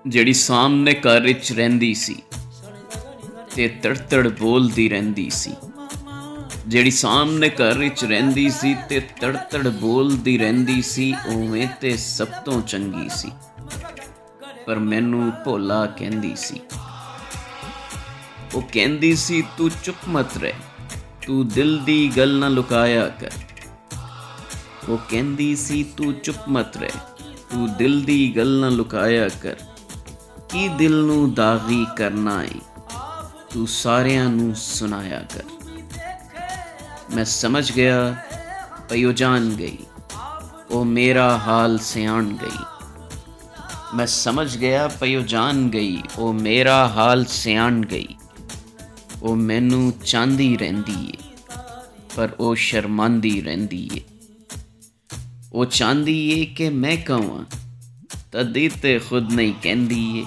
ਜਿਹੜੀ ਸਾਹਮਣੇ ਘਰ ਵਿੱਚ ਰਹਿੰਦੀ ਸੀ ਤੇ ਤੜਤੜ ਬੋਲਦੀ ਰਹਿੰਦੀ ਸੀ। ਜਿਹੜੀ ਸਾਹਮਣੇ ਘਰ ਵਿੱਚ ਰਹਿੰਦੀ ਸੀ ਤੇ ਤੜਤੜ ਬੋਲਦੀ ਰਹਿੰਦੀ ਸੀ, ਉਵੇਂ ਤੇ ਸਭ ਤੋਂ ਚੰਗੀ ਸੀ, ਪਰ ਮੈਨੂੰ ਭੋਲਾ ਕਹਿੰਦੀ ਸੀ। ਉਹ ਕਹਿੰਦੀ ਸੀ, ਤੂੰ ਚੁੱਪ ਮਤ ਰਹਿ, ਤੂੰ ਦਿਲ ਦੀ ਗੱਲ ਨਾ ਲੁਕਾਇਆ ਕਰ। ਉਹ ਕਹਿੰਦੀ ਸੀ, ਤੂੰ ਚੁੱਪ ਮਤ ਰਹਿ, ਤੂੰ ਦਿਲ ਦੀ ਗੱਲ ਨਾ ਲੁਕਾਇਆ ਕਰ। ਕੀ ਦਿਲ ਨੂੰ ਦਾਗੀ ਕਰਨਾ ਏ, ਤੂੰ ਸਾਰਿਆਂ ਨੂੰ ਸੁਣਾਇਆ ਕਰ। ਮੈਂ ਸਮਝ ਗਿਆ ਪਈ ਉਹ ਜਾਣ ਗਈ, ਉਹ ਮੇਰਾ ਹਾਲ ਸਿਆਣ ਗਈ। ਮੈਂ ਸਮਝ ਗਿਆ ਪਈ ਉਹ ਜਾਣ ਗਈ, ਉਹ ਮੇਰਾ ਹਾਲ ਸਿਆਣ ਗਈ। ਉਹ ਮੈਨੂੰ ਚਾਹੁੰਦੀ ਰਹਿੰਦੀ ਏ, ਪਰ ਉਹ ਸ਼ਰਮਾਂਦੀ ਰਹਿੰਦੀ ਏ। ਉਹ ਚਾਹੁੰਦੀ ਏ ਕਿ ਮੈਂ ਕਹਾਂ, ਤਦੀ ਤੇ ਖੁਦ ਨਹੀਂ ਕਹਿੰਦੀ ਏ।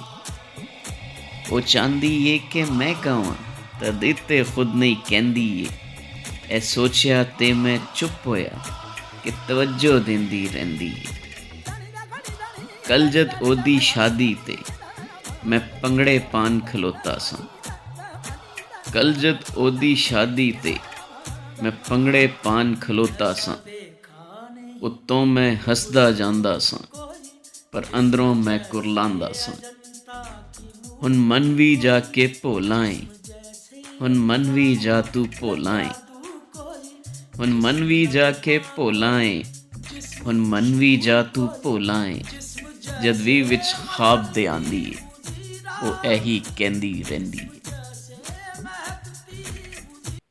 ਉਹ ਚਾਹੁੰਦੀ ਏ ਕਿ ਮੈਂ ਕਹਾਂ, ਤਦੀ ਤੇ ਖੁਦ ਨਹੀਂ ਕਹਿੰਦੀ ਏ। ਇਹ ਸੋਚਿਆ ਤੇ ਮੈਂ ਚੁੱਪ ਹੋਇਆ ਕਿ ਤਵੱਜੋ ਦਿੰਦੀ ਰਹਿੰਦੀ ਏ। ਕੱਲ ਜਦ ਉਹਦੀ ਸ਼ਾਦੀ ਤੇ ਮੈਂ ਭੰਗੜੇ ਪਾਣ ਖਲੋਤਾ ਸਾਂ, ਕੱਲ ਜਦ ਉਹਦੀ ਸ਼ਾਦੀ ਤੇ ਮੈਂ ਭੰਗੜੇ ਪਾਣ ਖਲੋਤਾ ਸਾਂ, ਉੱਤੋਂ ਮੈਂ ਹੱਸਦਾ ਜਾਂਦਾ ਸਾਂ, ਪਰ ਅੰਦਰੋਂ ਮੈਂ ਕੁਰਲਾਉਂਦਾ ਸਾਂ। ਹੁਣ ਮਨ ਵੀ ਜਾ ਕੇ ਭੋਲਾ ਏ, ਹੁਣ ਮਨ ਵੀ ਜਾ ਤੂੰ ਭੋਲਾ ਏ, ਹੁਣ ਮਨ ਵੀ ਜਾ ਕੇ ਭੋਲਾ ਏ, ਹੁਣ ਮਨ ਵੀ ਜਾ ਤੂੰ ਭੋਲਾ ਏ। ਜਦ ਵੀ ਵਿੱਚ ਖਾਬ ਦੇ ਆਂਦੀ ਏ, ਉਹ ਇਹੀ ਕਹਿੰਦੀ ਰਹਿੰਦੀ ਏ।